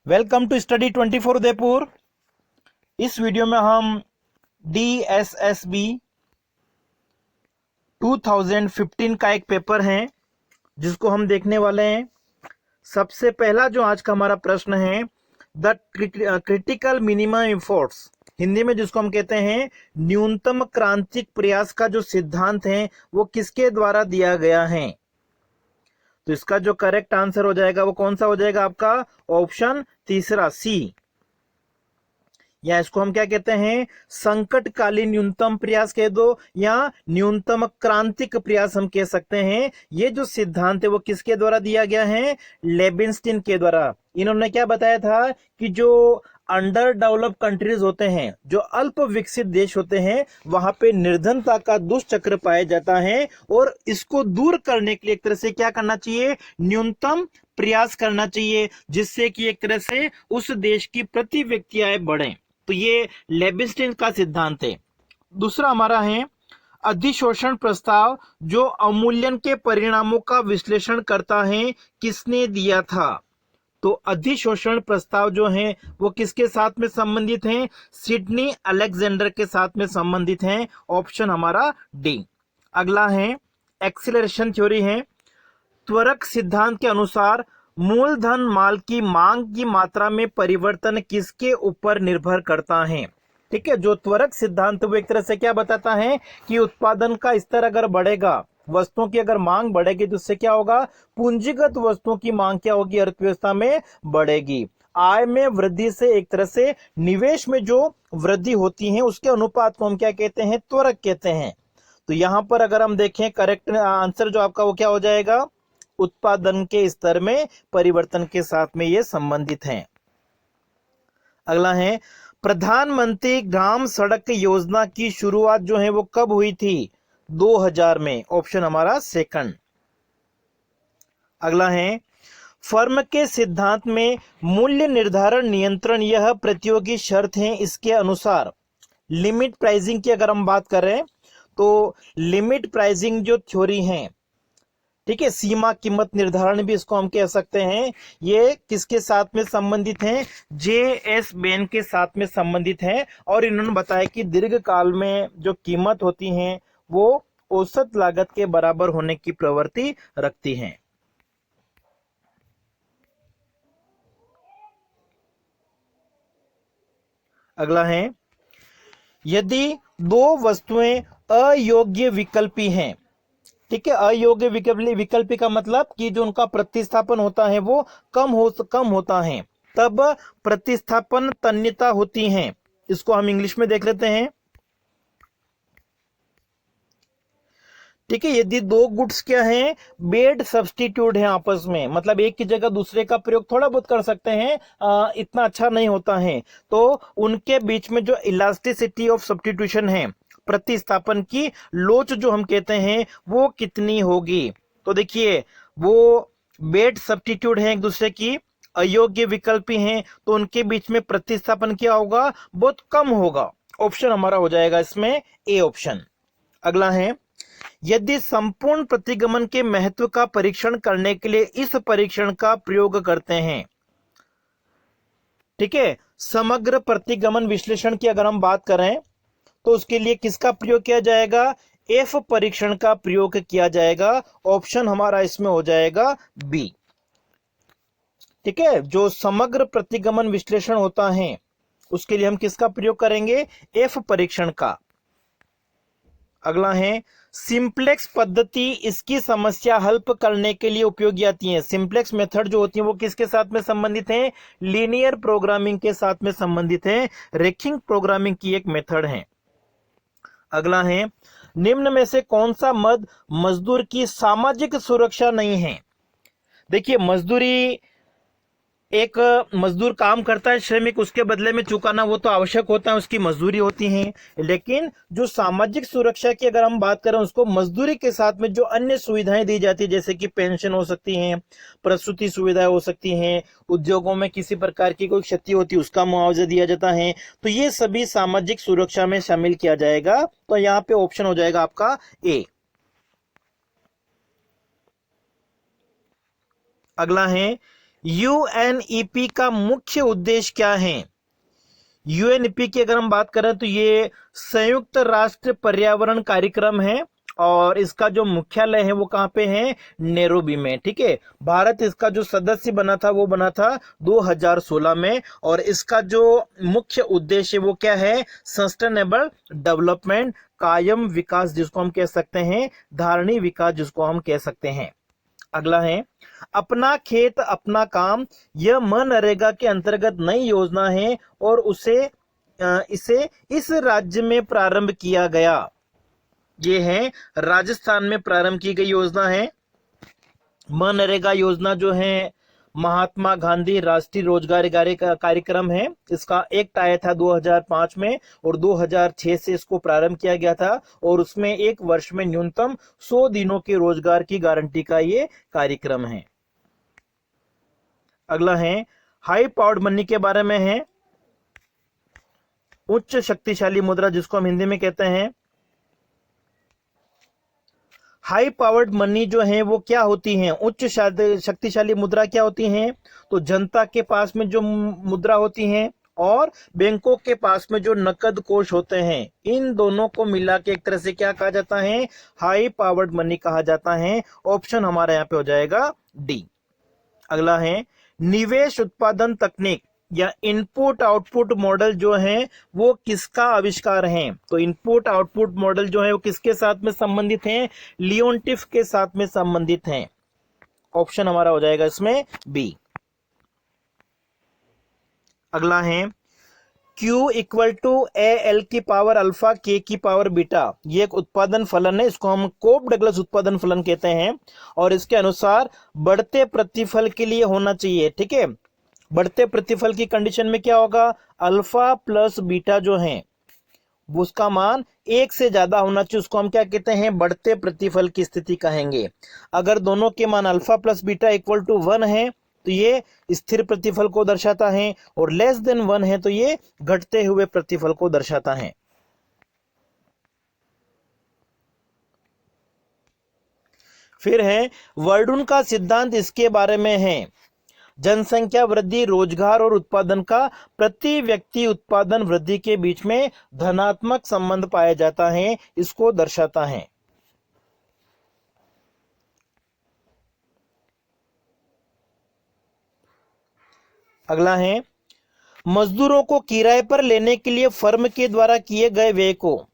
Welcome to study 24 Udaipur. इस video में हम DSSB 2015 का एक पेपर है जिसको हम देखने वाले हैं। सबसे पहला जो आज का हमारा प्रश्न है, the critical minimum efforts, Hindi में जिसको हम कहते हैं न्यूनतम क्रांतिक प्रयास का जो सिद्धांत है वो किसके द्वारा दिया गया है। तो इसका जो करेक्ट आंसर हो जाएगा वो कौन सा हो जाएगा, आपका ऑप्शन तीसरा सी, या इसको हम क्या कहते हैं संकटकालीन न्यूनतम प्रयास कह दो या न्यूनतम क्रांतिक प्रयास हम कह सकते हैं। ये जो सिद्धांत है वो किसके द्वारा दिया गया है, लेबिन्स्टीन के द्वारा। इन्होंने क्या बताया था कि जो अंडर डेवलप कंट्रीज होते हैं, जो अल्प विकसित देश होते हैं, वहां पे निर्धनता का दुष्चक्र पाया जाता है और इसको दूर करने के लिए एक तरह से क्या करना चाहिए, न्यूनतम प्रयास करना चाहिए, जिससे कि एक तरह से उस देश की प्रति व्यक्ति आय बढ़े। तो ये लेबिन्स्टीन का सिद्धांत है। दूसरा हमारा है अधिशोषण प्रस्ताव, जो अवमूल्यन के परिणामों का विश्लेषण करता है, किसने दिया था। तो अधिशोषण प्रस्ताव जो है वो किसके साथ में संबंधित है, सिडनी अलेक्जेंडर के साथ में संबंधित है, ऑप्शन हमारा डी। अगला है एक्सीलरेशन थ्योरी है। त्वरक सिद्धांत के अनुसार मूलधन माल की मांग की मात्रा में परिवर्तन किसके ऊपर निर्भर करता है। ठीक है, जो त्वरक सिद्धांत वो एक तरह से क्या बताता है कि उत्पादन का स्तर अगर बढ़ेगा, वस्तुओं की अगर मांग बढ़ेगी तो उससे क्या होगा, पूंजीगत वस्तुओं की मांग क्या होगी, अर्थव्यवस्था में बढ़ेगी। आय में वृद्धि से एक तरह से निवेश में जो वृद्धि होती है उसके अनुपात को हम क्या कहते हैं, त्वरक कहते हैं। तो यहां पर अगर हम देखें करेक्ट आंसर जो आपका वो क्या हो जाएगा, उत्पादन के स्तर में परिवर्तन के साथ में ये संबंधित हैं। अगला है प्रधानमंत्री ग्राम सड़क योजना की शुरुआत जो है वो कब हुई थी, 2000 में, ऑप्शन हमारा सेकंड। अगला है फर्म के सिद्धांत में मूल्य निर्धारण नियंत्रण यह प्रतियोगी शर्त है इसके अनुसार। लिमिट प्राइसिंग की अगर हम बात करें तो लिमिट प्राइसिंग जो थ्योरी है, ठीक है, सीमा कीमत निर्धारण भी इसको हम कह सकते हैं, ये किसके साथ में संबंधित है, JS बेन के साथ में संबंधित है। और इन्होंने बताया कि दीर्घ काल में जो कीमत होती है वो औसत लागत के बराबर होने की प्रवृत्ति रखती हैं। अगला है यदि दो वस्तुएं अयोग्य विकल्पी हैं, ठीक है, अयोग्य विकल्पी का मतलब कि जो उनका प्रतिस्थापन होता है वो कम होता है, तब प्रतिस्थापन तन्यता होती है। इसको हम इंग्लिश में देख लेते हैं। ठीक है, यदि दो गुड्स क्या हैं, बेड सब्स्टिट्यूट है आपस में, मतलब एक की जगह दूसरे का प्रयोग थोड़ा बहुत कर सकते हैं, इतना अच्छा नहीं होता है, तो उनके बीच में जो इलास्टिसिटी ऑफ सब्स्टिट्यूशन है, प्रतिस्थापन की लोच जो हम कहते हैं, वो कितनी होगी। तो देखिए वो बेड सब्स्टिट्यूट है एक दूसरे की, अयोग्य विकल्पी हैं, तो उनके बीच में प्रतिस्थापन क्या होगा, बहुत कम होगा। ऑप्शन हमारा हो जाएगा इसमें ए ऑप्शन। अगला है यदि संपूर्ण प्रतिगमन के महत्व का परीक्षण करने के लिए इस परीक्षण का प्रयोग करते हैं, ठीक है, समग्र प्रतिगमन विश्लेषण की अगर हम बात करें तो उसके लिए किसका प्रयोग किया जाएगा, एफ परीक्षण का प्रयोग किया जाएगा। ऑप्शन हमारा इसमें हो जाएगा बी। ठीक है, जो समग्र प्रतिगमन विश्लेषण होता है उसके लिए हम किसका प्रयोग करेंगे, एफ परीक्षण का। अगला है सिंप्लेक्स पद्धति इसकी समस्या हल करने के लिए उपयोगी आती है। सिंप्लेक्स मेथड जो होती है वो किसके साथ में संबंधित है, लीनियर प्रोग्रामिंग के साथ में संबंधित है, रेखिक प्रोग्रामिंग की एक मेथड है। अगला है निम्न में से कौन सा मद मजदूर की सामाजिक सुरक्षा नहीं है। देखिए मजदूरी, एक मजदूर काम करता है, श्रमिक, उसके बदले में चुकाना वो तो आवश्यक होता है, उसकी मजदूरी होती है। लेकिन जो सामाजिक सुरक्षा की अगर हम बात करें, उसको मजदूरी के साथ में जो अन्य सुविधाएं दी जाती है, जैसे कि पेंशन हो सकती है, प्रसूति सुविधाएं हो सकती हैं, उद्योगों में किसी प्रकार की कोई क्षति होती है उसका मुआवजा दिया जाता है, तो ये सभी सामाजिक सुरक्षा में शामिल किया जाएगा। तो यहाँ पे ऑप्शन हो जाएगा आपका ए। अगला है यूएनईपी का मुख्य उद्देश्य क्या है? यूएनईपी की अगर हम बात करें तो ये संयुक्त राष्ट्र पर्यावरण कार्यक्रम है और इसका जो मुख्यालय है वो कहाँ पे है? नैरोबी में। ठीक है, भारत इसका जो सदस्य बना था वो बना था 2016 में और इसका जो मुख्य उद्देश्य है वो क्या है? सस्टेनेबल डेवलपमेंट, कायम विकास जिसको हम कह सकते हैं, धारणीय विकास जिसको हम कह सकते हैं। अगला है अपना खेत अपना काम। यह मनरेगा के अंतर्गत नई योजना है और इसे इस राज्य में प्रारंभ किया गया। ये है राजस्थान में प्रारंभ की गई योजना है। मनरेगा योजना जो है महात्मा गांधी राष्ट्रीय रोजगार गारंटी का कार्यक्रम है। इसका एक्ट आया था 2005 में और 2006 से इसको प्रारंभ किया गया था और उसमें एक वर्ष में न्यूनतम 100 दिनों के रोजगार की गारंटी का ये कार्यक्रम है। अगला है हाई पावर्ड मनी के बारे में है। उच्च शक्तिशाली मुद्रा जिसको हम हिंदी में कहते हैं। हाई पावर्ड मनी जो है वो क्या होती हैं? उच्च शक्तिशाली मुद्रा क्या होती हैं? तो जनता के पास में जो मुद्रा होती हैं और बैंकों के पास में जो नकद कोष होते हैं, इन दोनों को मिला के एक तरह से क्या कहा जाता है? हाई पावर्ड मनी कहा जाता है। ऑप्शन हमारा यहाँ पे हो जाएगा डी। अगला है निवेश उत्पादन तकनीक या इनपुट आउटपुट मॉडल जो है वो किसका आविष्कार है? तो इनपुट आउटपुट मॉडल जो है वो किसके साथ में संबंधित है? लियोनटिफ के साथ में संबंधित है। ऑप्शन हमारा हो जाएगा इसमें बी। अगला है Q equal to A L की पावर अल्फा के की पावर बीटा। ये एक उत्पादन फलन है, इसको हम कोप डगलस उत्पादन फलन कहते हैं और इसके अनुसार बढ़ते प्रतिफल के लिए होना चाहिए। ठीक है, बढ़ते प्रतिफल की कंडीशन में क्या होगा? अल्फा प्लस बीटा जो है उसका मान 1 से ज्यादा होना चाहिए। उसको हम क्या कहते हैं? बढ़ते प्रतिफल की स्थिति कहेंगे। अगर दोनों के मान alpha plus beta equal to 1 है तो ये स्थिर प्रतिफल को दर्शाता है और लेस देन 1 है तो ये घटते हुए प्रतिफल को दर्शाता है। फिर है वर्डून का सिद्धांत इसके बारे में है। जनसंख्या वृद्धि, रोजगार और उत्पादन का प्रति व्यक्ति उत्पादन वृद्धि के बीच में धनात्मक संबंध पाया जाता है, इसको दर्शाता है। अगला है मजदूरों को किराए पर लेने के लिए फर्म के द्वारा किए गए व्यय को।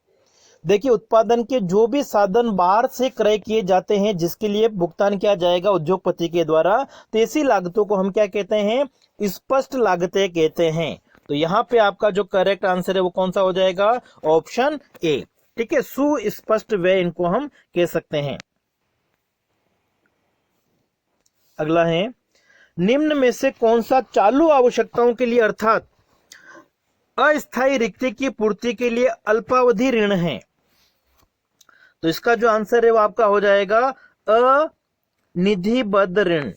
देखिए उत्पादन के जो भी साधन बाहर से क्रय किए जाते हैं जिसके लिए भुगतान किया जाएगा उद्योगपति के द्वारा, तो ऐसी लागतों को हम क्या कहते हैं? स्पष्ट लागतें कहते हैं। तो यहाँ पे आपका जो करेक्ट आंसर है वो कौन सा हो जाएगा? Option A. ठीक है, सुस्पष्ट व्यय इनको हम कह सकते हैं। अगला है निम्न में से कौन सा चालू आवश्यकताओं के लिए अर्थात अस्थायी रिक्ति की पूर्ति के लिए अल्पावधि ऋण है? तो इसका जो आंसर है वो आपका हो जाएगा अनिधिबद्ध ऋण।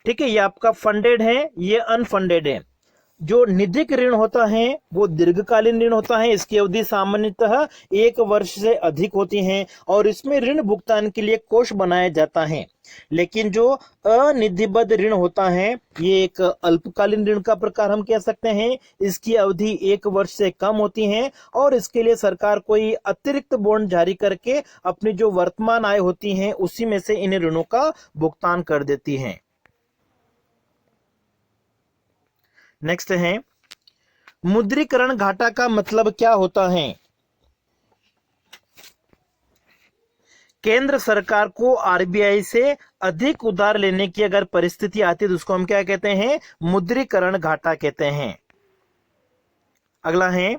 ठीक है, ये आपका फंडेड है, ये अनफंडेड है। जो निधिक ऋण होता है वो दीर्घकालीन ऋण होता है, इसकी अवधि सामान्यतः 1 वर्ष से अधिक होती है और इसमें ऋण भुगतान के लिए कोष बनाया जाता है। लेकिन जो अनिधिबद्ध ऋण होता है ये एक अल्पकालीन ऋण का प्रकार हम कह सकते हैं। इसकी अवधि 1 वर्ष से कम होती है और इसके लिए सरकार कोई अतिरिक्त बॉन्ड जारी करके अपनी जो वर्तमान आय होती है उसी में से इन ऋणों का भुगतान कर देती है। नेक्स्ट है मुद्रीकरण घाटा का मतलब क्या होता है? केंद्र सरकार को आरबीआई से अधिक उधार लेने की अगर परिस्थिति आती है तो उसको हम क्या कहते हैं? मुद्रीकरण घाटा कहते हैं। अगला है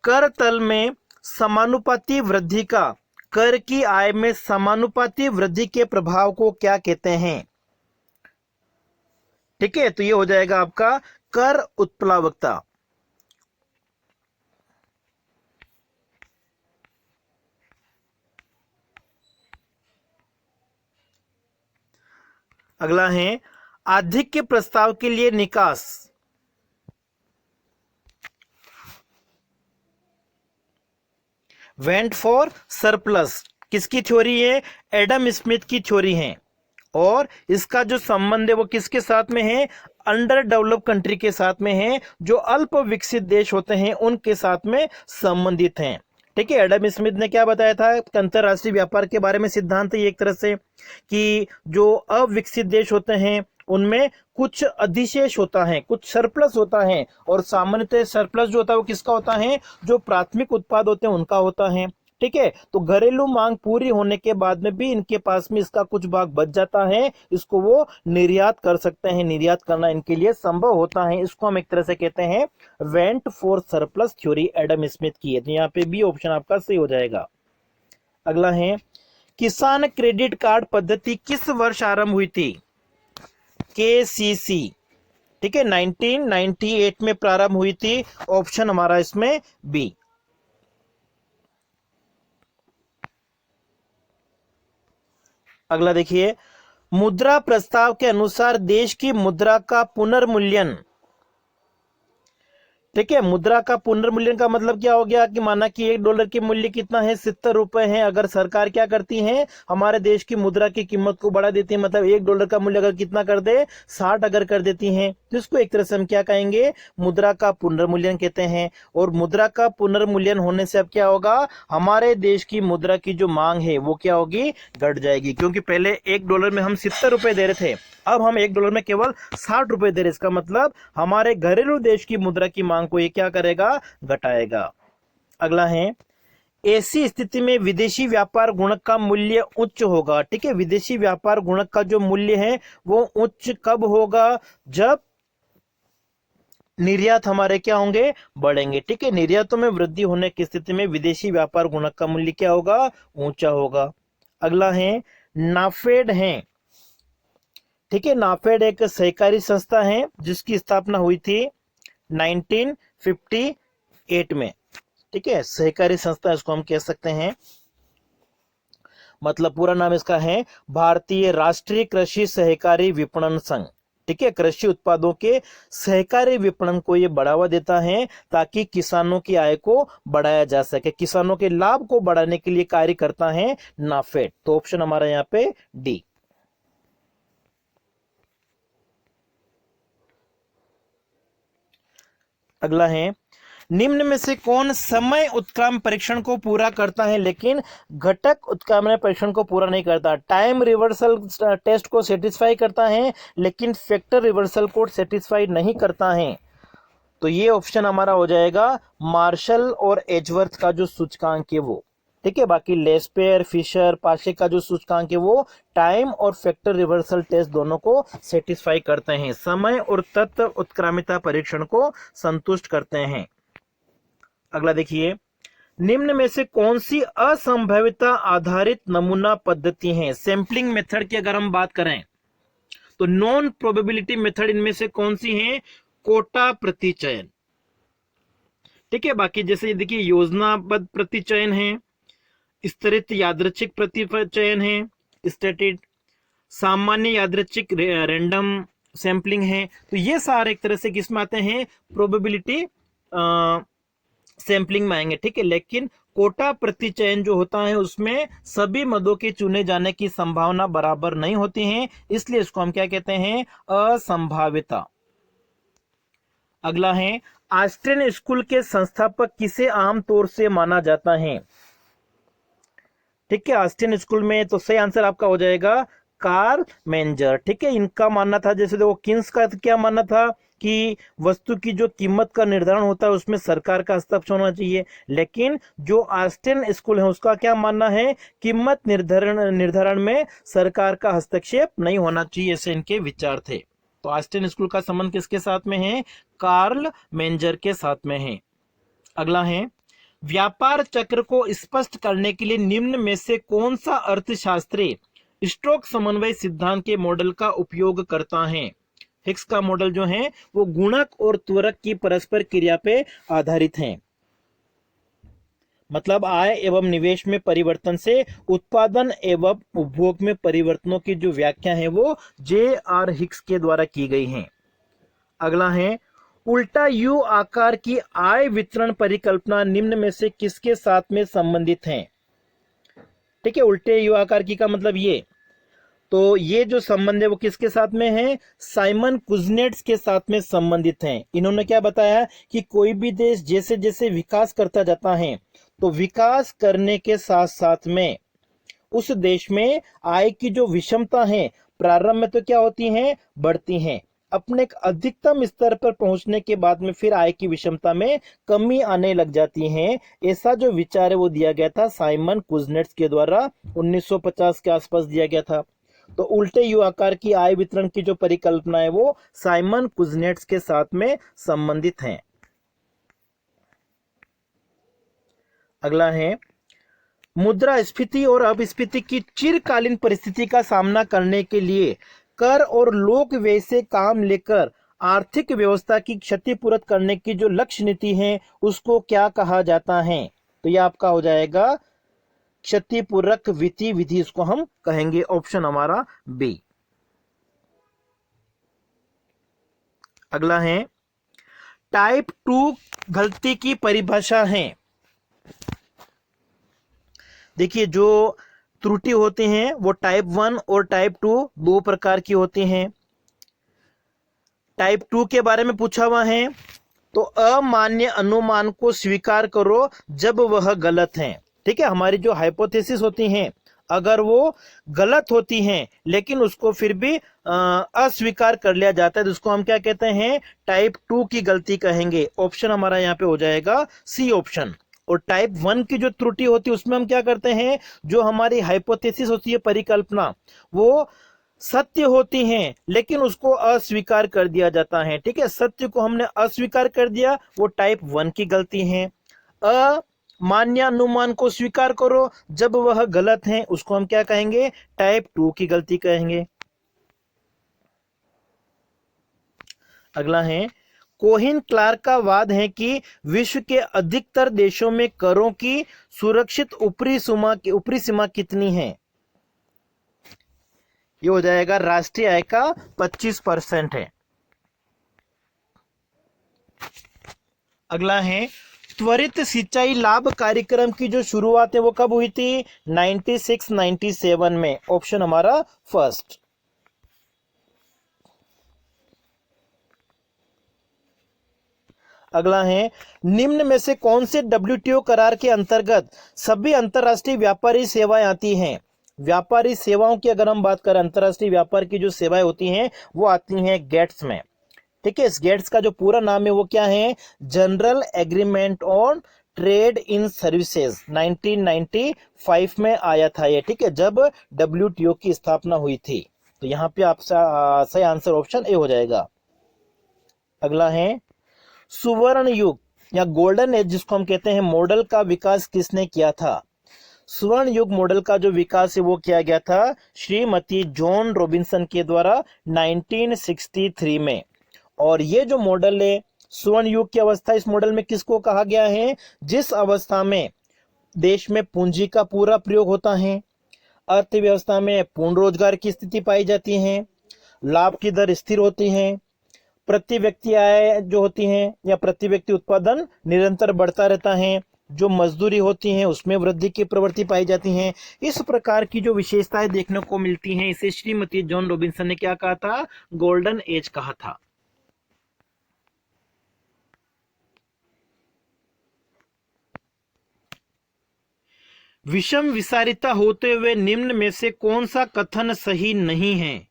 कर तल में समानुपाती वृद्धि का कर की आय में समानुपाती वृद्धि के प्रभाव को क्या कहते हैं? ठीक है, तो ये हो जाएगा आपका कर उत्प्लावकता। अगला है आधिक्य प्रस्ताव के लिए निकास। वेंट फॉर सरप्लस किसकी थ्योरी है? एडम स्मिथ की थ्योरी है। और इसका जो संबंध है वो किसके साथ में है, अंडर डेवलप कंट्री के साथ में है, जो अल्प विकसित देश होते हैं उनके साथ में संबंधित हैं। ठीक है, एडम स्मिथ ने क्या बताया था अंतरराष्ट्रीय व्यापार के बारे में, सिद्धांत ये एक तरह से कि जो अविकसित देश होते हैं उनमें कुछ अधिशेष होता है, कुछ सरप्लस होता है, और सामान्यतः सरप्लस जो होता है वो किसका होता है, जो प्राथमिक उत्पाद होते हैं उनका होता है। ठीक है, तो घरेलू मांग पूरी होने के बाद में भी इनके पास में इसका कुछ भाग बच जाता है, इसको वो निर्यात कर सकते हैं, निर्यात करना इनके लिए संभव होता है। इसको हम एक तरह से कहते हैं went for surplus theory, Adam Smith की है। तो यहाँ पे बी ऑप्शन आपका सही हो जाएगा। अगला है, किसान क्रेडिट कार्ड पद्धति किस वर्ष आरंभ हुई थी, केसीसी। ठीक है, 1998 में प्रारंभ हुई थी, ऑप्शन हमारा इसमें बी। अगला देखिए, मुद्रा प्रस्ताव के अनुसार देश की मुद्रा का पुनर्मूल्यन। ठीक है, मुद्रा का पुनर्मूल्यन का मतलब क्या हो गया कि माना कि $1 की मूल्य कितना है, 70 रुपए है। अगर सरकार क्या करती है, हमारे देश की मुद्रा की कीमत को बढ़ा देती है, मतलब $1 का मूल्य अगर कितना कर दे, 60 अगर कर देती है, तो इसको एक तरह से हम क्या कहेंगे, मुद्रा का पुनर्मूल्यन कहते हैं। और मुद्रा का पुनर्मूल्यन होने से अब क्या होगा, हमारे देश की मुद्रा की जो मांग है वो क्या होगी, घट जाएगी। क्योंकि पहले $1 में हम 70 रुपए दे रहे थे, अब हम $1 में केवल 60 रुपए दे रहे। इसका मतलब हमारे घरेलू देश की मुद्रा की मांग को ये क्या करेगा, घटाएगा। अगला है, ऐसी स्थिति में विदेशी व्यापार गुणक का मूल्य उच्च होगा। ठीक है, विदेशी व्यापार गुणक का जो मूल्य है वो उच्च कब होगा, जब निर्यात हमारे क्या होंगे, बढ़ेंगे। ठीक है, निर्यातों में वृद्धि होने की स्थिति में विदेशी व्यापार गुणक का मूल्य क्या होगा, ऊंचा होगा। अगला है, नाफेड है। ठीक है, नाफेड एक सहकारी संस्था है जिसकी स्थापना हुई थी 1958 में। ठीक है, सहकारी संस्था इसको हम कह सकते हैं, मतलब पूरा नाम इसका है भारतीय राष्ट्रीय कृषि सहकारी विपणन संघ। ठीक है, कृषि उत्पादों के सहकारी विपणन को ये बढ़ावा देता है ताकि किसानों की आय को बढ़ाया जा सके, किसानों के लाभ को बढ़ाने के लिए कार्य करता है नाफेड। तो ऑप्शन हमारा यहाँ पे डी। अगला है, निम्न में से कौन समय उत्क्रमण परीक्षण को पूरा करता है लेकिन घटक उत्क्रमण परीक्षण को पूरा नहीं करता। टाइम रिवर्सल टेस्ट को सेटिस्फाई करता है लेकिन फैक्टर रिवर्सल को सेटिस्फाई नहीं करता है। तो ये ऑप्शन हमारा हो जाएगा मार्शल और एजवर्थ का जो सूचकांक है वो। ठीक है, बाकी लेस्पेयर, फिशर, पाशे का जो सूचकांक है वो टाइम और फैक्टर रिवर्सल टेस्ट दोनों को सेटिस्फाई करते हैं, समय और तत्व उत्क्रमिता परीक्षण को संतुष्ट करते हैं। अगला देखिए, निम्न में से कौन सी असंभाव्यता आधारित नमूना पद्धति है, सैंपलिंग मेथड की अगर हम बात करें तो नॉन प्रोबेबिलिटी मेथड इनमें से कौन सी है, कोटा प्रतिचयन। ठीक है, बाकी जैसे देखिए योजनाबद्ध प्रतिचयन है, स्तरित यादृच्छिक प्रतिचयन है, स्टैटिड, सामान्य यादृच्छिक रैंडम सैंपलिंग है। तो ये सारे एक तरह से किसमें आते हैं, प्रोबेबिलिटी सैंपलिंग में आएंगे। ठीक है, लेकिन कोटा प्रतिचयन जो होता है उसमें सभी मदों के चुने जाने की संभावना बराबर नहीं होती है, इसलिए इसको हम क्या कहते हैं, असंभाव्यता। अगला है, ऑस्टिन स्कूल के संस्थापक किसे आमतौर से माना जाता है। ठीक है, ऑस्टिन स्कूल में तो सही आंसर आपका हो जाएगा कार्ल मेंजर। ठीक है, इनका मानना था, जैसे देखो किन्स का क्या मानना था कि वस्तु की जो कीमत का निर्धारण होता है उसमें सरकार का हस्तक्षेप होना चाहिए, लेकिन जो ऑस्टिन स्कूल है उसका क्या मानना है, कीमत निर्धारण में सरकार का हस्तक्षेप नहीं होना चाहिए, ऐसे इनके विचार थे। तो ऑस्टिन स्कूल का संबंध किसके साथ में है, कार्ल मेंजर के साथ में है। अगला है, व्यापार चक्र को स्पष्ट करने के लिए निम्न में से कौन सा अर्थशास्त्री स्टोक समन्वय सिद्धांत के मॉडल का उपयोग करता है। हिक्स का मॉडल जो है वो गुणक और त्वरक की परस्पर क्रिया पे आधारित है, मतलब आय एवं निवेश में परिवर्तन से उत्पादन एवं उपभोग में परिवर्तनों की जो व्याख्या है वो J.R. हिक्स के द्वारा की गई है। अगला है, उल्टा यू आकार की आय वितरण परिकल्पना निम्न में से किसके साथ में संबंधित है। ठीक है, उल्टे यू आकार की का मतलब ये, तो ये जो संबंध है वो किसके साथ में है? साइमन कुजनेट्स के साथ में संबंधित हैं। इन्होंने क्या बताया कि कोई भी देश जैसे जैसे विकास करता जाता है तो विकास करने के साथ साथ में उस देश में आय की जो विषमता है प्रारंभ में तो क्या होती हैं? बढ़ती हैं। अपने एक अधिकतम स्तर पर पहुंचने के बाद में फिर आय की विषमता में कमी आने लग जाती है। ऐसा जो विचार है वो दिया गया था साइमन कुजनेट्स के द्वारा, 1950 के आसपास दिया गया था। तो उल्टे यू आकार की आय वितरण की जो परिकल्पना है वो साइमन कुजनेट्स के साथ में संबंधित है। अगला है, मुद्रास्फीति और अपस्फीति की चिरकालीन परिस्थिति का सामना करने के लिए कर और लोक व्यय से काम लेकर आर्थिक व्यवस्था की क्षतिपूर्त करने की जो लक्ष्य नीति है उसको क्या कहा जाता है? तो यह आपका हो जाएगा क्षतिपूरक वित्तीय विधि, इसको हम कहेंगे। ऑप्शन हमारा बी। अगला है, टाइप 2 गलती की परिभाषा है। देखिए, जो त्रुटि होती हैं वो टाइप 1 और टाइप 2 दो प्रकार की होती हैं। टाइप 2 के बारे में पूछा हुआ है, तो अमान्य अनुमान को स्वीकार करो जब वह गलत है। ठीक है, हमारी जो हाइपोथेसिस होती हैं अगर वो गलत होती हैं लेकिन उसको फिर भी अस्वीकार कर लिया जाता है तो उसको हम क्या कहते हैं? टाइप 2 की गलती कहेंगे। ऑप्शन हमारा यहाँ पे हो जाएगा सी ऑप्शन। और टाइप 1 की जो त्रुटि होती है उसमें हम क्या करते हैं? जो हमारी हाइपोथेसिस होती है, परिकल्पना, वो सत्य होती हैं लेकिन उसको अस्वीकार कर दिया जाता है। ठीक है, सत्य को हमने अस्वीकार कर दिया, वो टाइप 1 की गलती है। अमान्य अनुमान को स्वीकार करो जब वह गलत है, उसको हम क्या कहेंगे? टाइप 2 की गलती कहेंगे। अगला है, कोहिन क्लार्क का वाद है कि विश्व के अधिकतर देशों में करों की सुरक्षित ऊपरी सीमा कितनी है? ये हो जाएगा राष्ट्रीय आय का 25% है। अगला है, त्वरित सिंचाई लाभ कार्यक्रम की जो शुरुआत है वो कब हुई थी? 96-97 में। ऑप्शन हमारा फर्स्ट। अगला है, निम्न में से कौन से डब्ल्यूटीओ करार के अंतर्गत सभी अंतरराष्ट्रीय व्यापारी सेवाएं आती हैं? व्यापारी सेवाओं की अगर हम बात करें, अंतरराष्ट्रीय व्यापार की जो सेवाएं होती हैं वो आती हैं गेट्स में। ठीक है, इस गेट्स का जो पूरा नाम है वो क्या है? General agreement on trade in services, 1995 में आया था ये। ठीक है, जब डब्ल्यूटीओ की स्थापना हुई थी। तो यहाँ पे आपका सही आंसर ऑप्शन ए हो जाएगा। अगला है, सुवर्ण युग या गोल्डन एज जिसको हम कहते हैं, मॉडल का विकास किसने किया था? स्वर्ण युग मॉडल का जो विकास है वो किया गया था श्रीमती जॉन रॉबिन्सन के द्वारा 1963 में। और ये जो मॉडल है स्वर्ण युग की अवस्था, इस मॉडल में किसको कहा गया है? जिस अवस्था में देश में पूंजी का पूरा प्रयोग होता है, अर्थव्यवस्था में पूर्ण रोजगार की स्थिति पाई जाती है, लाभ की दर स्थिर होती है, प्रति व्यक्ति आय जो होती है या प्रति व्यक्ति उत्पादन निरंतर बढ़ता रहता है, जो मजदूरी होती है उसमें वृद्धि की प्रवृत्ति पाई जाती है। इस प्रकार की जो विशेषताएं देखने को मिलती हैं इसे श्रीमती जॉन रॉबिन्सन ने क्या कहा था? गोल्डन एज कहा था। विषम विसारिता होते हुए निम्न में से कौन सा कथन सही नहीं है?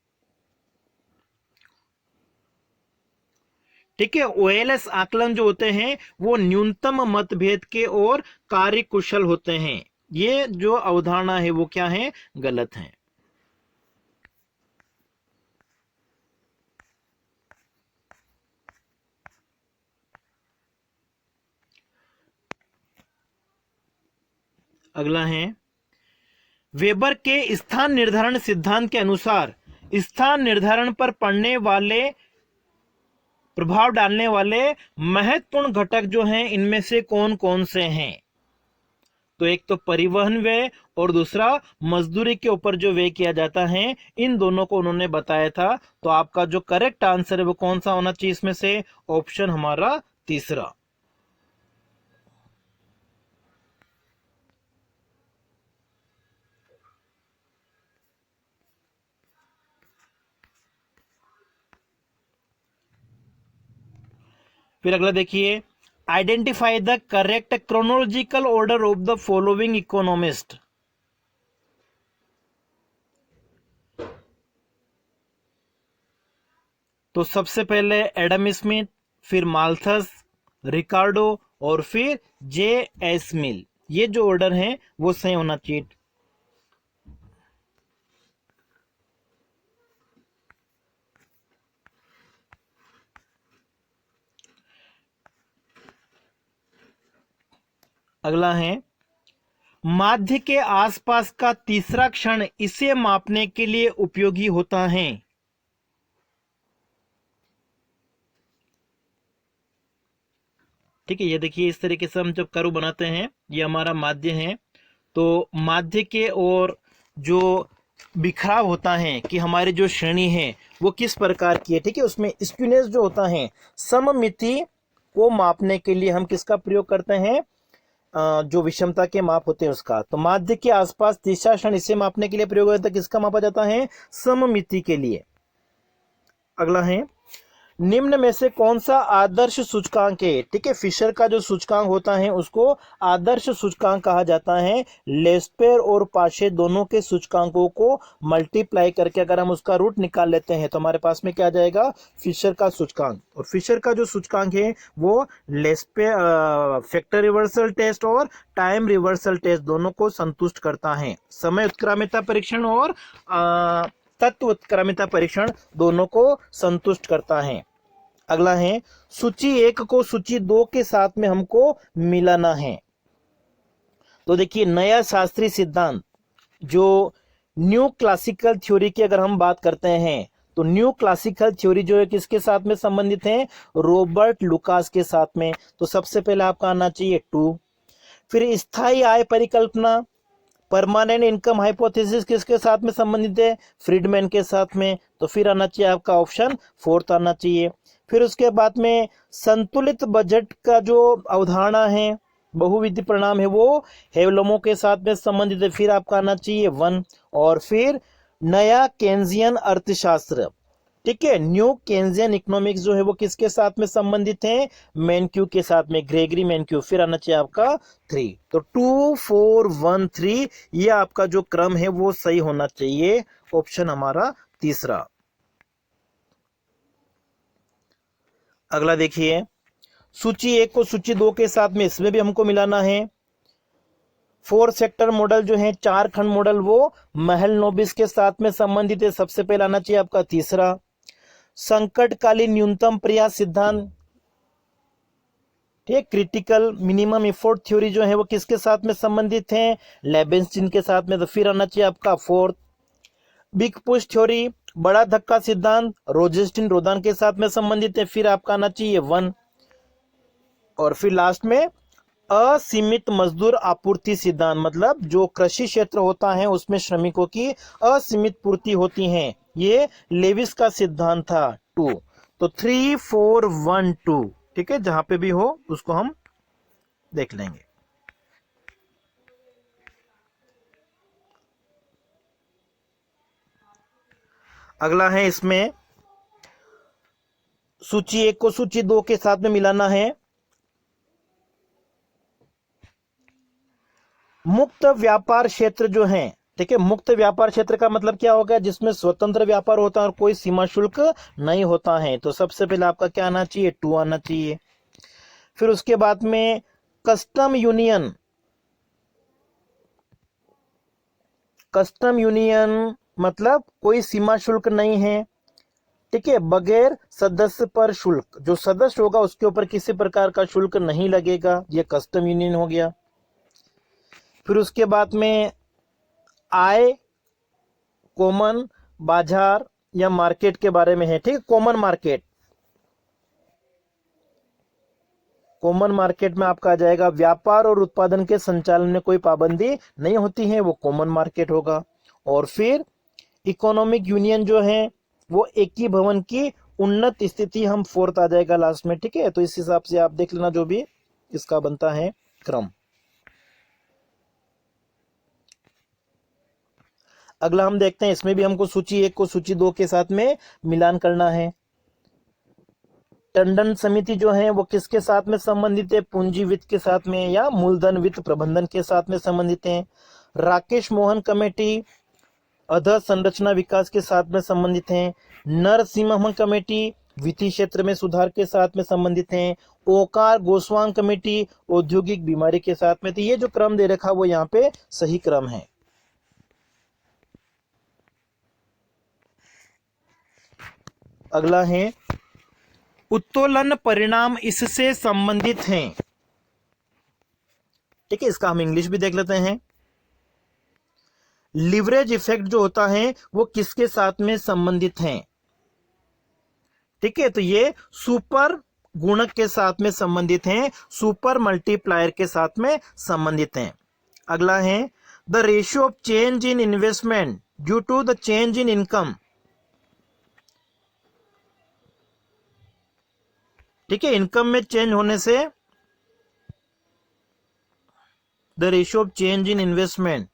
ठीक है, ओएलएस आकलन जो होते हैं वो न्यूनतम मतभेद के और कार्यकुशल होते हैं। ये जो अवधारणा है वो क्या है? गलत है। अगला है, वेबर के स्थान निर्धारण सिद्धांत के अनुसार स्थान निर्धारण पर पड़ने वाले प्रभाव डालने वाले महत्वपूर्ण घटक जो हैं इनमें से कौन कौन से हैं? तो एक तो परिवहन व्यय और दूसरा मजदूरी के ऊपर जो व्यय किया जाता है, इन दोनों को उन्होंने बताया था। तो आपका जो करेक्ट आंसर है वो कौन सा होना चाहिए इसमें से? ऑप्शन हमारा तीसरा। फिर अगला देखिए, identify the correct chronological order of the following economist. तो सबसे पहले एडम स्मिथ, फिर माल्थस, रिकार्डो और फिर जे एस मिल। ये जो ऑर्डर है वो सही होना चाहिए। अगला है, माध्य के आसपास का तीसरा क्षण इसे मापने के लिए उपयोगी होता है। ठीक है, ये देखिए इस तरीके से हम जब कर्व बनाते हैं, ये हमारा माध्य है। तो माध्य के और जो बिखराव होता है कि हमारी जो श्रेणी है वो किस प्रकार की है, ठीक है, उसमें स्क्यूनेस जो होता है, सममिति को मापने के लिए हम किसका प्रयोग करते हैं, जो विषमता के माप होते हैं उसका। तो माध्य के आसपास तीसरा क्षण इसे मापने के लिए प्रयोग होता है, किसका मापा जाता है, सममिति के लिए। अगला है, निम्न में से कौन सा आदर्श सूचकांक है, ठीक है, फिशर का जो सूचकांक होता है उसको आदर्श सूचकांक कहा जाता है। लेस्पेर और पाशे दोनों के सूचकांकों को मल्टीप्लाई करके अगर हम उसका रूट निकाल लेते हैं तो हमारे पास में क्या आ जाएगा, फिशर का सूचकांक। और फिशर का जो सूचकांक है वो लेस्पेर फैक्टर रिवर्सल टेस्ट और टाइम रिवर्सल टेस्ट दोनों को संतुष्ट करता है। समय उत्क्रमिता परीक्षण और तत्व उत्क्रमिता परीक्षण दोनों को संतुष्ट करता है। अगला है, सूची 1 को सूची 2 के साथ में हमको मिलाना है। तो देखिए, नया शास्त्रीय सिद्धांत जो न्यू क्लासिकल थ्योरी की अगर हम बात करते हैं तो न्यू क्लासिकल थ्योरी जो है किसके साथ में संबंधित है, रॉबर्ट लुकास के साथ में। तो सबसे पहले आपका आना चाहिए 2। फिर स्थायी आय परिकल्पना, परमानेंट इनकम हाइपोथेसिस किसके साथ में संबंधित है, फ्रीडमैन के साथ में। तो फिर आना चाहिए आपका ऑप्शन 4 आना चाहिए। फिर उसके बाद में संतुलित बजट का जो अवधारणा है, बहुविधि परिणाम है, वो हेवलमो के साथ में संबंधित है। फिर आपका आना चाहिए 1। और फिर नया केन्जियन अर्थशास्त्र, ठीक है, न्यू केन्जियन इकोनॉमिक्स जो है वो किसके साथ में संबंधित है, मैनक्यू के साथ में, ग्रेगरी मैनक्यू। फिर आना चाहिए आपका 3। तो 2 4 1 3 ये आपका जो क्रम है वो सही होना चाहिए, ऑप्शन हमारा तीसरा। अगला देखिए, सूची 1 को सूची 2 के साथ में इसमें भी हमको मिलाना है। 4 सेक्टर मॉडल जो है, 4 खंड मॉडल, वो महल नोबिस के साथ में संबंधित है। सबसे पहले आना चाहिए आपका तीसरा। संकटकालीन न्यूनतम प्रयास सिद्धांत, ठीक, क्रिटिकल मिनिमम एफोर्ट थ्योरी जो है वो किसके साथ में संबंधित है, लेबेंस्टीन के साथ में। तो फिर आना चाहिए आपका 4। बिग पुश थ्योरी, बड़ा धक्का सिद्धांत, रोजेस्टिन रोदान के साथ में संबंधित है। फिर आपका आना चाहिए 1। और फिर लास्ट में असीमित मजदूर आपूर्ति सिद्धांत, मतलब जो कृषि क्षेत्र होता है उसमें श्रमिकों की असीमित पूर्ति होती है, ये लेविस का सिद्धांत था 2। तो 3 4 1 2, ठीक है, जहां पे भी हो उसको हम देख लेंगे। अगला है, इसमें सूची 1 को सूची 2 के साथ में मिलाना है। मुक्त व्यापार क्षेत्र जो है, ठीक है, मुक्त व्यापार क्षेत्र का मतलब क्या होगा, जिसमें स्वतंत्र व्यापार होता है और कोई सीमा शुल्क नहीं होता है। तो सबसे पहले आपका क्या आना चाहिए, 2 आना चाहिए। फिर उसके बाद में कस्टम यूनियन, कस्टम यूनियन मतलब कोई सीमा शुल्क नहीं है, ठीक है, बगैर सदस्य पर शुल्क, जो सदस्य होगा उसके ऊपर किसी प्रकार का शुल्क नहीं लगेगा, ये कस्टम यूनियन हो गया। फिर उसके बाद में आय कॉमन बाजार या मार्केट के बारे में है, ठीक है, कॉमन मार्केट, कॉमन मार्केट में आपका आ जाएगा व्यापार और उत्पादन के संचालन में कोई पाबंदी नहीं होती है, वो कॉमन मार्केट होगा। और फिर इकोनॉमिक यूनियन जो है वो एक ही भवन की उन्नत स्थिति, हम 4 आ जाएगा लास्ट में, ठीक है। तो इस हिसाब से आप देख लेना जो भी इसका बनता है क्रम। अगला हम देखते हैं, इसमें भी हमको सूची 1 को सूची 2 के साथ में मिलान करना है। टंडन समिति जो है वो किसके साथ में संबंधित है? पूंजी वित्त के साथ में या मूलधन वित्त प्रबंधन के साथ में संबंधित है। राकेश मोहन कमेटी अधोसंरचना विकास के साथ में संबंधित है। नरसिम्हम कमेटी वित्तीय क्षेत्र में सुधार के साथ में संबंधित है। ओकार गोस्वामी कमेटी औद्योगिक बीमारी के साथ में। तो ये जो क्रम दे रखा वो यहाँ पे सही क्रम है। अगला है उत्तोलन परिणाम इससे संबंधित हैं। ठीक है, इसका हम इंग्लिश भी देख लेते हैं। लिवरेज इफेक्ट जो होता है वो किसके साथ में संबंधित है? ठीक है, तो ये सुपर गुणक के साथ में संबंधित हैं, सुपर मल्टीप्लायर के साथ में संबंधित हैं। अगला है the ratio of change in investment due to the change in income. ठीक है, इनकम में चेंज होने से the ratio of change in investment.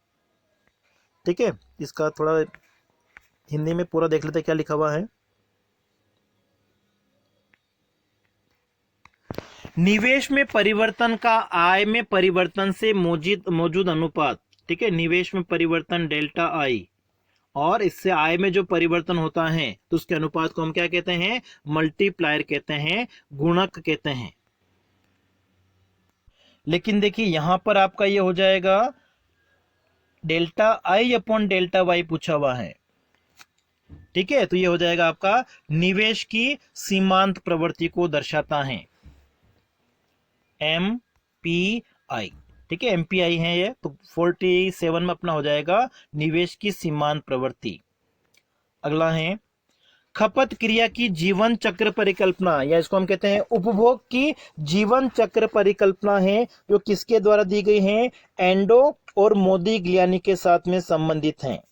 ठीक है, इसका थोड़ा हिंदी में पूरा देख लेते हैं क्या लिखा हुआ है। निवेश में परिवर्तन का आय में परिवर्तन से मौजूद अनुपात। ठीक है, निवेश में परिवर्तन डेल्टा आई और इससे आय में जो परिवर्तन होता है तो उसके अनुपात को हम क्या कहते हैं? मल्टीप्लायर कहते हैं, गुणक कहते हैं। लेकिन देखिए यहां पर आपका ये हो जाएगा delta I upon delta Y पूछा हुआ है। ठीक है, तो ये हो जाएगा आपका निवेश की सीमांत प्रवृत्ति को दर्शाता है, एम पी आई। ठीक है, एमपीआई है ये, तो 47 में अपना हो जाएगा निवेश की सीमांत प्रवृत्ति। अगला है खपत क्रिया की जीवन चक्र परिकल्पना, या इसको हम कहते हैं उपभोग की जीवन चक्र परिकल्पना है, जो किसके द्वारा दी गई है? एंडो और मोदिग्लियानी के साथ में संबंधित है।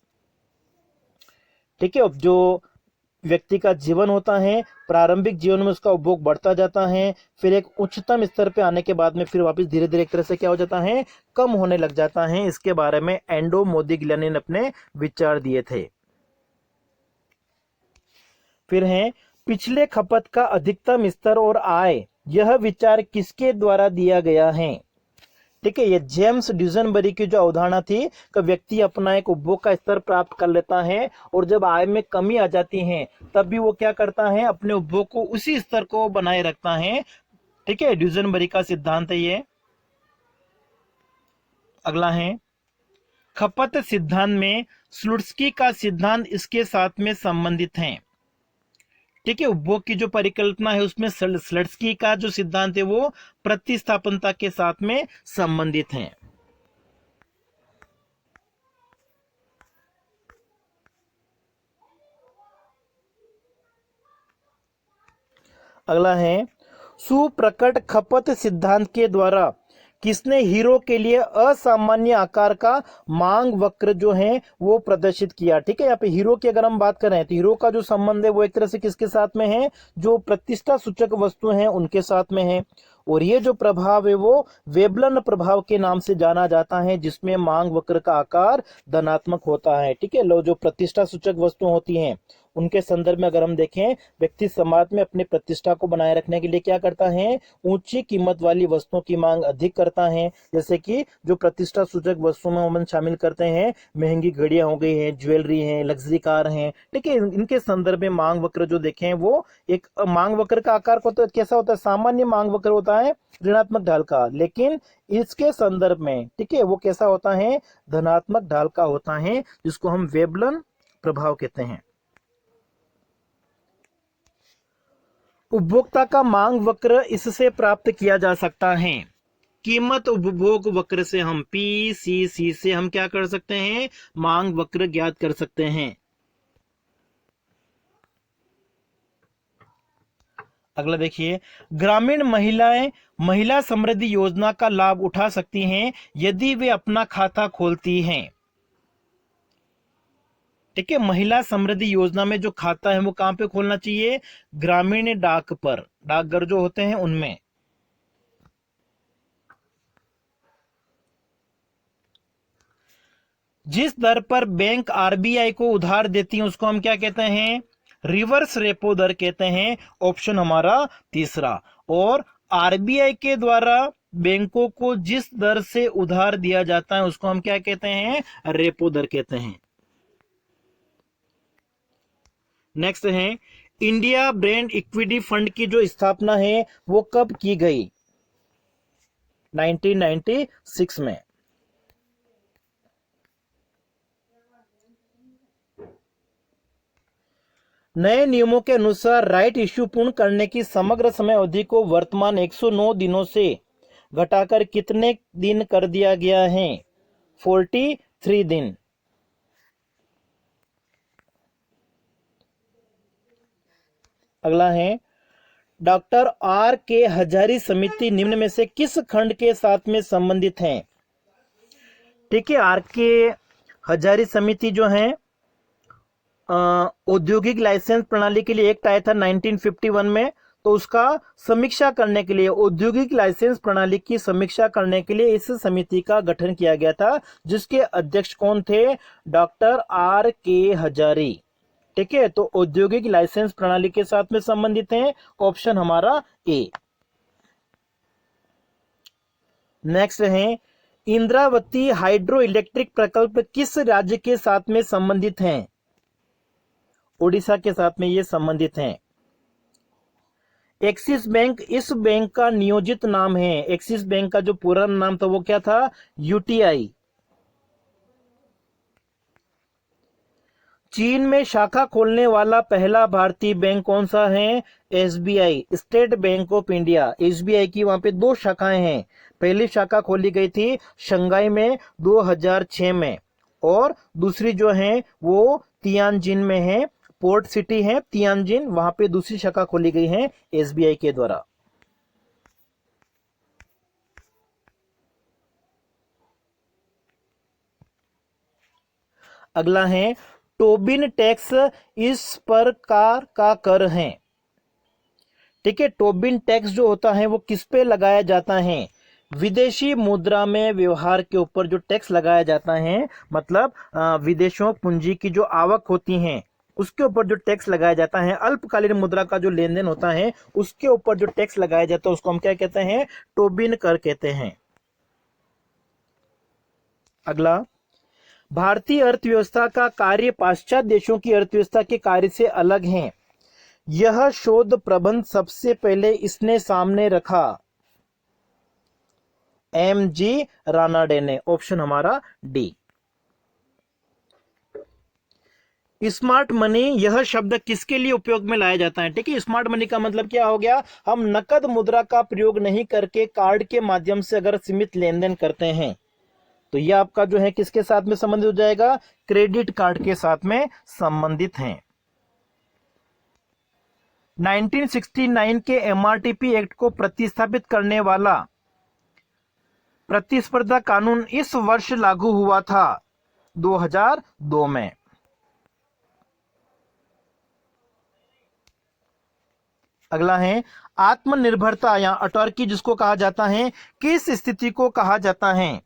ठीक है, अब जो व्यक्ति का जीवन होता है, प्रारंभिक जीवन में उसका उपभोग बढ़ता जाता है, फिर एक उच्चतम स्तर पे आने के बाद में फिर वापस धीरे धीरे एक तरह से क्या हो जाता है? कम होने लग जाता है। इसके बारे में एंडो मोदिग्लियानी ने अपने विचार दिए थे। फिर है पिछले खपत का अधिकतम स्तर और आय, यह विचार किसके द्वारा दिया गया है? ठीक है, ये जेम्स ड्यूजनबरी की जो अवधारणा थी कि व्यक्ति अपना एक उपभोग का स्तर प्राप्त कर लेता है और जब आय में कमी आ जाती है तब भी वो क्या करता है? अपने उपभोग को उसी स्तर को बनाए रखता है। ठीक है, ड्यूजनबरी का सिद्धांत है ये। अगला है खपत सिद्धांत में स्लुट्स्की का सिद्धांत इसके साथ में संबंधित है। ठीक है, उपभोग की जो परिकल्पना है उसमें स्लुट्स्की का जो सिद्धांत है वो प्रतिस्थापनता के साथ में संबंधित है। अगला है सुप्रकट खपत सिद्धांत के द्वारा किसने हीरो के लिए असामान्य आकार का मांग वक्र जो है वो प्रदर्शित किया? ठीक है, यहाँ पे हीरो की अगर हम बात करें तो हीरो का जो संबंध है वो एक तरह से किसके साथ में है? जो प्रतिष्ठा सूचक वस्तु हैं उनके साथ में है। और ये जो प्रभाव है वो वेबलन प्रभाव के नाम से जाना जाता है, जिसमें मांग वक्र का आकार धनात्मक होता है। ठीक है, लो जो प्रतिष्ठा सूचक वस्तु होती हैं उनके संदर्भ में अगर हम देखें, व्यक्ति समाज में अपनी प्रतिष्ठा को बनाए रखने के लिए क्या करता है? ऊंची कीमत वाली वस्तुओं की मांग अधिक करता है। जैसे कि जो प्रतिष्ठा सूचक वस्तुओं में हम शामिल करते हैं, महंगी घड़ियां हो गई हैं, ज्वेलरी है, लग्जरी कार हैं। ठीक है, इनके संदर्भ में मांग वक्र जो देखें वो एक मांग वक्र का आकार को तो कैसा होता है? सामान्य मांग वक्र होता है ऋणात्मक ढाल का, लेकिन इसके संदर्भ में ठीक है वो कैसा होता है? धनात्मक ढाल का होता है, जिसको हम वेबलन प्रभाव कहते हैं। उपभोक्ता का मांग वक्र इससे प्राप्त किया जा सकता है। कीमत उपभोग वक्र से हम PCC से हम क्या कर सकते हैं? मांग वक्र ज्ञात कर सकते हैं। अगला देखिए, ग्रामीण महिलाएं महिला समृद्धि योजना का लाभ उठा सकती हैं यदि वे अपना खाता खोलती हैं। ठीक है, महिला समृद्धि योजना में जो खाता है वो कहां पे खोलना चाहिए? ग्रामीण डाक पर, डाकघर जो होते हैं उनमें। जिस दर पर बैंक RBI को उधार देती है उसको हम क्या कहते हैं? रिवर्स रेपो दर कहते हैं, ऑप्शन हमारा तीसरा। और आरबीआई के द्वारा बैंकों को जिस दर से उधार दिया जाता है उसको हम क्या कहते हैं, रेपो दर कहते हैं। नेक्स्ट है, इंडिया ब्रांड इक्विटी फंड की जो स्थापना है वो कब की गई, 1996 में। नए नियमों के अनुसार राइट इश्यू पूर्ण करने की समग्र समय अवधि को वर्तमान 109 दिनों से घटाकर कितने दिन कर दिया गया है, 43 दिन। अगला है, डॉक्टर आर के हजारी समिति निम्न में से किस खंड के साथ में संबंधित है। ठीक है, आर के हजारी समिति जो है औद्योगिक लाइसेंस प्रणाली के लिए एक्ट आया था 1951 में, तो उसका समीक्षा करने के लिए, औद्योगिक लाइसेंस प्रणाली की समीक्षा करने के लिए इस समिति का गठन किया गया था, जिसके अध्यक्ष कौन थे, डॉक्टर आर के हजारी। ठीक है, तो औद्योगिक लाइसेंस प्रणाली के साथ में संबंधित है, ऑप्शन हमारा ए। नेक्स्ट है, इंद्रावती हाइड्रो इलेक्ट्रिक प्रकल्प किस राज्य के साथ में संबंधित है, ओडिशा के साथ में ये संबंधित हैं। एक्सिस बैंक इस बैंक का नियोजित नाम है, एक्सिस बैंक का जो पूरा नाम था वो क्या था, यूटीआई। चीन में शाखा खोलने वाला पहला भारतीय बैंक कौन सा है, SBI, state bank of India. SBI की वहां पे 2 शाखाएं हैं, पहली शाखा खोली गई थी शंघाई में 2006 में, और दूसरी जो है वो तियानजिन में है, पोर्ट सिटी है तियानजिन, वहां पे दूसरी शाखा खोली गई है एसबीआई के द्वारा। अगला है, टोबिन टैक्स इस प्रकार का कर है। ठीक है, टोबिन टैक्स जो होता है वो किस पे लगाया जाता है, विदेशी मुद्रा में व्यवहार के ऊपर जो टैक्स लगाया जाता है, मतलब विदेशों पूंजी की जो आवक होती है उसके ऊपर जो टैक्स लगाया जाता है, अल्पकालीन मुद्रा का जो लेन देन होता है उसके ऊपर जो टैक्स लगाया जाता है उसको हम क्या कहते हैं, टोबिन कर कहते हैं। अगला, भारतीय अर्थव्यवस्था का कार्य पाश्चात्य देशों की अर्थव्यवस्था के कार्य से अलग है, यह शोध प्रबंध सबसे पहले इसने सामने रखा, एम जी रानाडे ने, ऑप्शन हमारा डी। स्मार्ट मनी यह शब्द किसके लिए उपयोग में लाया जाता है। ठीक है, स्मार्ट मनी का मतलब क्या हो गया, हम नकद मुद्रा का प्रयोग नहीं करके कार्ड के माध्यम से अगर सीमित लेन देन करते हैं तो यह आपका जो है किसके साथ में संबंधित हो जाएगा, क्रेडिट कार्ड के साथ में संबंधित है। 1969 के एमआरटीपी एक्ट को प्रतिस्थापित करने वाला प्रतिस्पर्धा कानून इस वर्ष लागू हुआ था, 2002 में। अगला है, आत्मनिर्भरता या अटॉर्की जिसको कहा जाता है, किस स्थिति को कहा जाता है।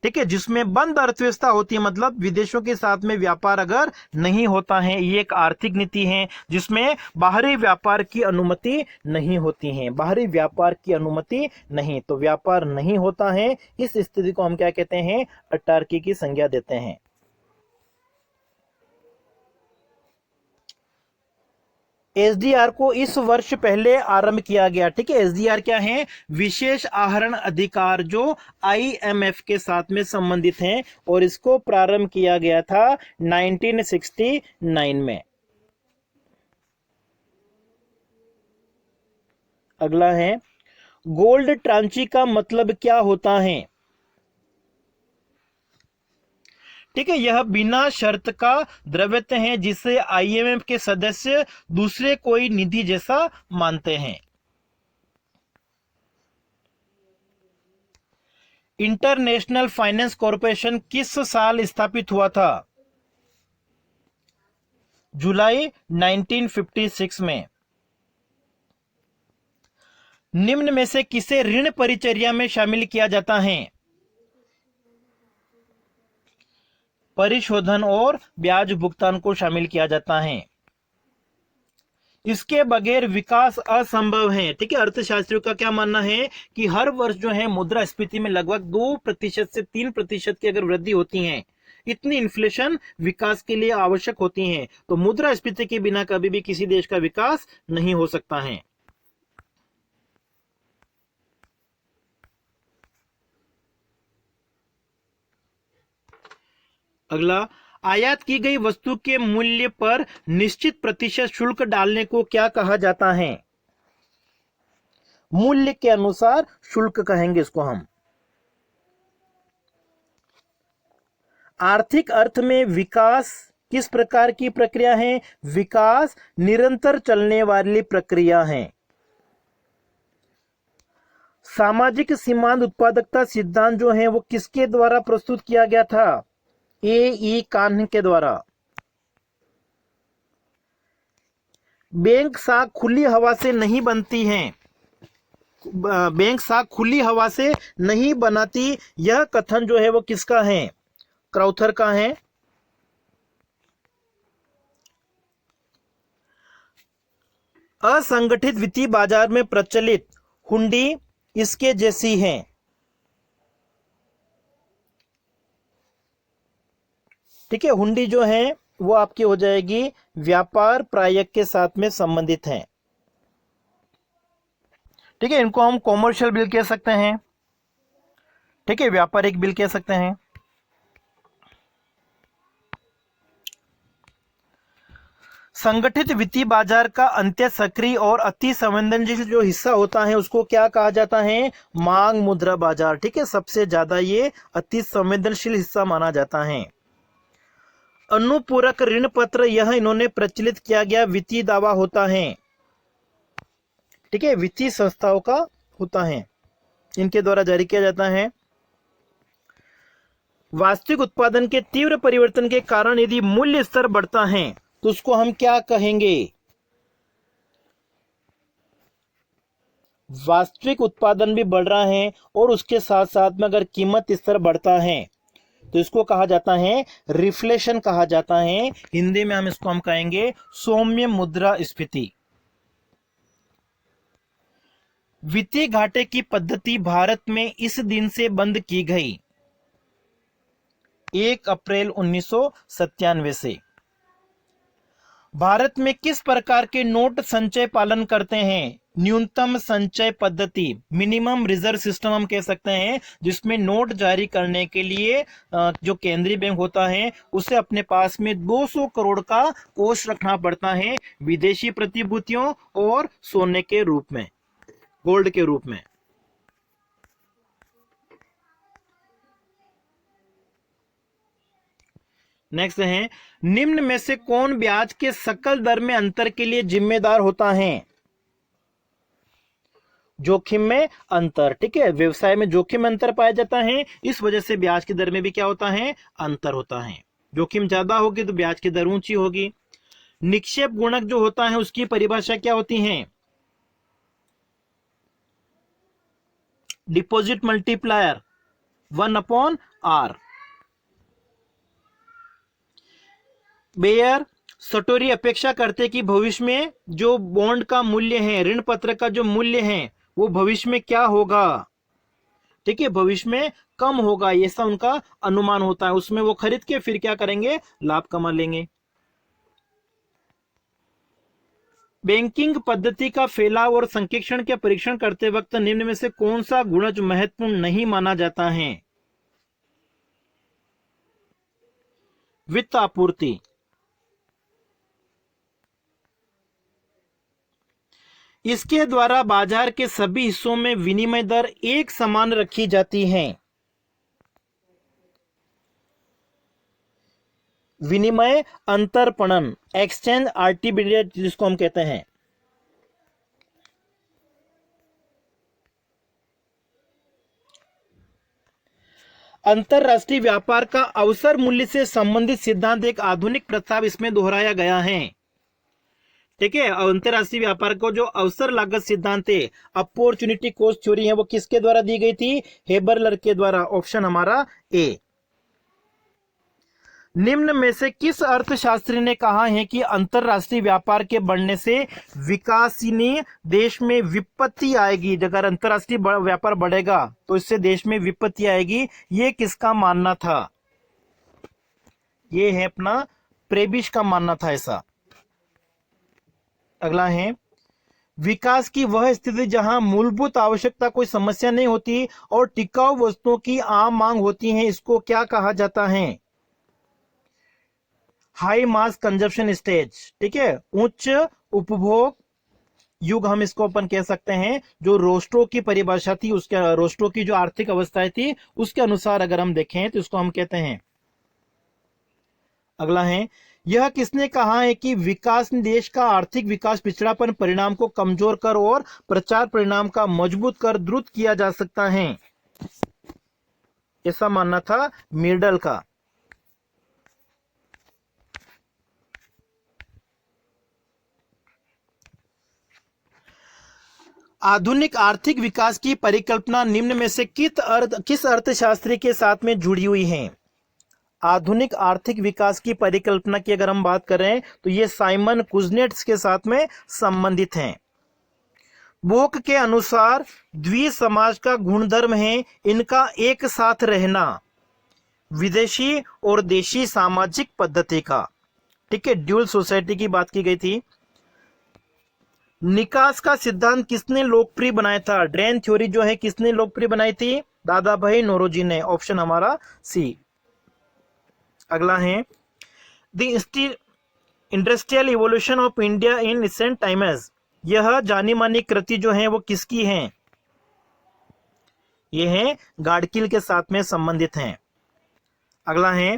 ठीक है, जिसमें बंद अर्थव्यवस्था होती है, मतलब विदेशों के साथ में व्यापार अगर नहीं होता है, ये एक आर्थिक नीति है जिसमें बाहरी व्यापार की अनुमति नहीं होती है, बाहरी व्यापार की अनुमति नहीं, तो व्यापार नहीं होता है, इस स्थिति को हम क्या कहते हैं, अटॉर्की की संज्ञा देते हैं। एसडीआर को इस वर्ष पहले आरंभ किया गया। ठीक है, एसडीआर क्या है, विशेष आहरण अधिकार, जो आईएमएफ के साथ में संबंधित हैं, और इसको प्रारंभ किया गया था 1969 में। अगला है, गोल्ड ट्रांची का मतलब क्या होता है। ठीक है, यह बिना शर्त का द्रव्यत्व है जिसे आईएमएफ के सदस्य दूसरे कोई निधि जैसा मानते हैं। इंटरनेशनल फाइनेंस कॉरपोरेशन किस साल स्थापित हुआ था, जुलाई 1956 में। निम्न में से किसे ऋण परिचर्या में शामिल किया जाता है, परिशोधन और ब्याज भुगतान को शामिल किया जाता है। इसके बगैर विकास असंभव है। ठीक है, अर्थशास्त्रियों का क्या मानना है कि हर वर्ष जो है मुद्रास्फीति में लगभग 2% से 3% की अगर वृद्धि होती है, इतनी इन्फ्लेशन विकास के लिए आवश्यक होती है, तो मुद्रास्फीति के बिना कभी भी किसी देश का विकास नहीं हो सकता है। अगला, आयात की गई वस्तु के मूल्य पर निश्चित प्रतिशत शुल्क डालने को क्या कहा जाता है? मूल्य के अनुसार शुल्क कहेंगे इसको हम। आर्थिक अर्थ में विकास किस प्रकार की प्रक्रिया है? विकास निरंतर चलने वाली प्रक्रिया है। सामाजिक सीमांत उत्पादकता सिद्धांत जो है वो किसके द्वारा प्रस्तुत किया गया था? ए.ई. कान्ह के द्वारा। बैंक साख खुली हवा से नहीं बनती हैं, बैंक साख खुली हवा से नहीं बनाती, यह कथन जो है वो किसका है? क्राउथर का है। असंगठित वित्तीय बाजार में प्रचलित हुंडी इसके जैसी है। ठीक है, हुंडी जो है वो आपकी हो जाएगी व्यापार प्रायक के साथ में संबंधित है। ठीक है, इनको हम कॉमर्शियल बिल कह सकते हैं। ठीक है, व्यापारिक बिल कह सकते हैं। संगठित वित्तीय बाजार का अंत्य सक्रिय और अति संवेदनशील जो हिस्सा होता है उसको क्या कहा जाता है? मांग मुद्रा बाजार। ठीक है, सबसे ज्यादा ये अति संवेदनशील हिस्सा माना जाता है। अनुपूरक ऋण पत्र, यह इन्होंने प्रचलित किया गया वित्तीय दावा होता है। ठीक है, वित्तीय संस्थाओं का होता है, इनके द्वारा जारी किया जाता है। वास्तविक उत्पादन के तीव्र परिवर्तन के कारण यदि मूल्य स्तर बढ़ता है तो उसको हम क्या कहेंगे? वास्तविक उत्पादन भी बढ़ रहा है और उसके साथ साथ में अगर कीमत स्तर बढ़ता है तो इसको कहा जाता है रिफ्लेशन कहा जाता है। हिंदी में हम इसको कहेंगे सौम्य मुद्रा स्फीति। वित्तीय घाटे की पद्धति भारत में इस दिन से बंद की गई 1 अप्रैल 1997 से। भारत में किस प्रकार के नोट संचय पालन करते हैं? न्यूनतम संचय पद्धति, मिनिमम रिजर्व सिस्टम हम कह सकते हैं, जिसमें नोट जारी करने के लिए जो केंद्रीय बैंक होता है उसे अपने पास में 200 करोड़ का कोष रखना पड़ता है, विदेशी प्रतिभूतियों और सोने के रूप में, गोल्ड के रूप में। नेक्स्ट है, निम्न में से कौन ब्याज के सकल दर में अंतर के लिए जिम्मेदार होता है? जोखिम में अंतर। ठीक है, व्यवसाय में जोखिम में अंतर पाया जाता है, इस वजह से ब्याज की दर में भी क्या होता है? अंतर होता है। जोखिम ज्यादा होगी तो ब्याज की दर ऊंची होगी। निक्षेप गुणक जो होता है उसकी परिभाषा क्या होती है? Deposit multiplier 1/R। बेयर सटोरी अपेक्षा करते कि भविष्य में जो बॉन्ड का मूल्य है, ऋण पत्र का जो मूल्य है, वो भविष्य में क्या होगा? ठीक है, भविष्य में कम होगा, ऐसा उनका अनुमान होता है। उसमें वो खरीद के फिर क्या करेंगे? लाभ कमा लेंगे। बैंकिंग पद्धति का फैलाव और संकेक्षण के परीक्षण करते वक्त निम्न में से कौन सा गुणज महत्वपूर्ण नहीं माना जाता है? वित्त आपूर्ति। इसके द्वारा बाजार के सभी हिस्सों में विनिमय दर एक समान रखी जाती है। विनिमय अंतरपणन, एक्सचेंज आर्बिट्रेज जिसको हम कहते हैं। अंतरराष्ट्रीय व्यापार का अवसर मूल्य से संबंधित सिद्धांत एक आधुनिक प्रस्ताव इसमें दोहराया गया है। ठीक है, अंतरराष्ट्रीय व्यापार को जो अवसर लागत सिद्धांत है, अपॉर्चुनिटी कॉस्ट थ्योरी है, वो किसके द्वारा दी गई थी? हेबरलर के द्वारा। ऑप्शन हमारा ए। निम्न में से किस अर्थशास्त्री ने कहा है कि अंतरराष्ट्रीय व्यापार के बढ़ने से विकासशील देश में विपत्ति आएगी? अगर अंतरराष्ट्रीय व्यापार बढ़ेगा तो इससे देश में विपत्ति आएगी, ये किसका मानना था? ये है अपना प्रेबिश का मानना था ऐसा। अगला है, विकास की वह स्थिति जहां मूलभूत आवश्यकता कोई समस्या नहीं होती और टिकाऊ वस्तुओं की आम मांग होती है, इसको क्या कहा जाता है? हाई मास कंजप्शन स्टेज, ठीक है, उच्च उपभोग युग हम इसको अपन कह सकते हैं। जो रोस्ट्रो की परिभाषा थी, उसके रोस्ट्रो की जो आर्थिक अवस्था थी उसके अनुसार अगर हम देखें तो इसको हम कहते हैं। अगला है, यह किसने कहा है कि विकास देश का आर्थिक विकास पिछड़ापन परिणाम को कमजोर कर और प्रचार परिणाम का मजबूत कर द्रुत किया जा सकता है? ऐसा मानना था मिर्डल का। आधुनिक आर्थिक विकास की परिकल्पना निम्न में से किस अर्थशास्त्री के साथ में जुड़ी हुई है? आधुनिक आर्थिक विकास की परिकल्पना की अगर हम बात करें तो ये साइमन कुजनेट्स के साथ में संबंधित हैं। बोक के अनुसार द्विसमाज का गुणधर्म है इनका एक साथ रहना, विदेशी और देशी सामाजिक पद्धति का, ठीक है, ड्यूल सोसाइटी की बात की गई थी। निकास का सिद्धांत किसने लोकप्रिय बनाया था? ड्रेन थ्योरी जो है किसने लोकप्रिय बनाई थी? दादा भाई नौरोजी ने, ऑप्शन हमारा सी। अगला है, the industrial evolution of India in recent times, यह जानी मानी कृति जो है वो किसकी है? ये है गाडकिल के साथ में संबंधित हैं। अगला है,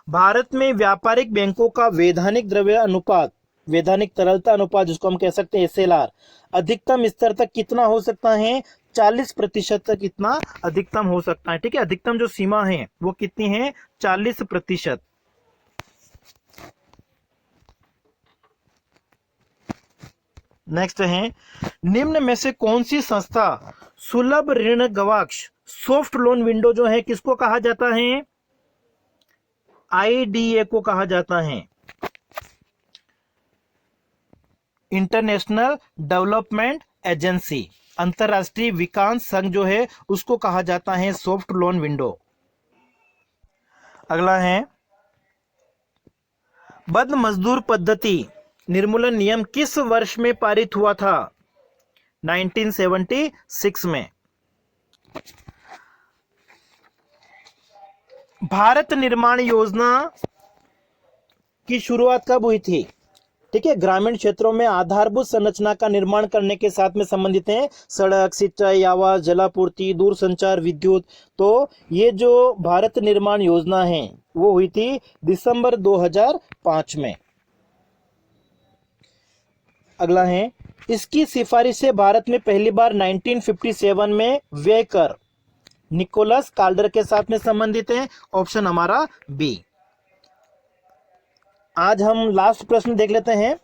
भारत में व्यापारिक बैंकों का वैधानिक द्रव्य अनुपात, वैधानिक तरलता अनुपात जिसको हम कह सकते हैं SLR, अधिकतम स्तर तक कितना हो सकता है? 40% तक कितना अधिकतम हो सकता है, ठीक है। अधिकतम जो सीमा है वो कितनी है? 40%। नेक्स्ट है, निम्न में से कौन सी संस्था सुलभ ऋण गवाक्ष सॉफ्ट लोन विंडो जो है किसको कहा जाता है? IDA को कहा जाता है, इंटरनेशनल डेवलपमेंट एजेंसी, अंतरराष्ट्रीय विकास संघ जो है उसको कहा जाता है सॉफ्ट लोन विंडो। अगला है, बद्ध मजदूर पद्धति निर्मूलन नियम किस वर्ष में पारित हुआ था? 1976 में। भारत निर्माण योजना की शुरुआत कब हुई थी? ठीक है, ग्रामीण क्षेत्रों में आधारभूत संरचना का निर्माण करने के साथ में संबंधित हैं, सड़क, सिंचाई, आवास, जलापूर्ति, दूरसंचार, विद्युत। तो ये जो भारत निर्माण योजना है वो हुई थी दिसंबर 2005 में। अगला है, इसकी सिफारिश से भारत में पहली बार 1957 में व्यय कर निकोलस काल्डर के साथ में संबंधित है, ऑप्शन हमारा बी। आज हम लास्ट प्रश्न देख लेते हैं,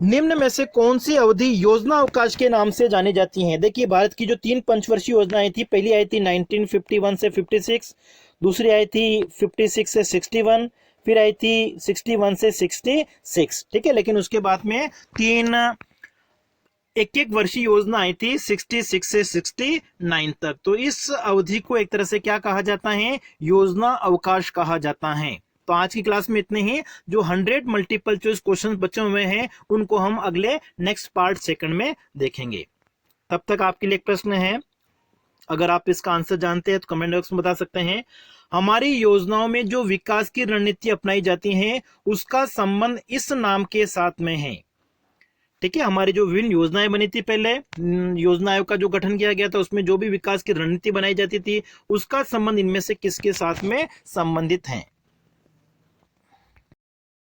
निम्न में से कौन सी अवधि योजना अवकाश के नाम से जानी जाती है? देखिए, भारत की जो 3 पंचवर्षीय योजनाएं थी, पहली आई थी 1951 से 56, दूसरी आई थी 56 से 61, फिर आई थी 61 से 66, ठीक है। लेकिन उसके बाद में 3 एक वर्षीय योजना आई थी 66 से 69 तक। तो इस अवधि को एक तरह से क्या कहा जाता है? योजना अवकाश कहा जाता है। तो आज की क्लास में इतने ही। जो 100 मल्टीपल चॉइस क्वेश्चन बचे हुए हैं उनको हम अगले नेक्स्ट पार्ट सेकंड में देखेंगे। तब तक आपके लिए एक प्रश्न है, अगर आप इसका आंसर जानते हैं तो कमेंट बॉक्स में बता सकते हैं। हमारी योजनाओं में जो विकास की रणनीति अपनाई जाती है उसका संबंध इस नाम के साथ में है, ठीक है। हमारी जो विभिन्न योजनाएं बनी थी, पहले योजना आयोग का जो गठन किया गया था उसमें जो भी विकास की रणनीति बनाई जाती थी उसका संबंध इनमें से किसके साथ में संबंधित है?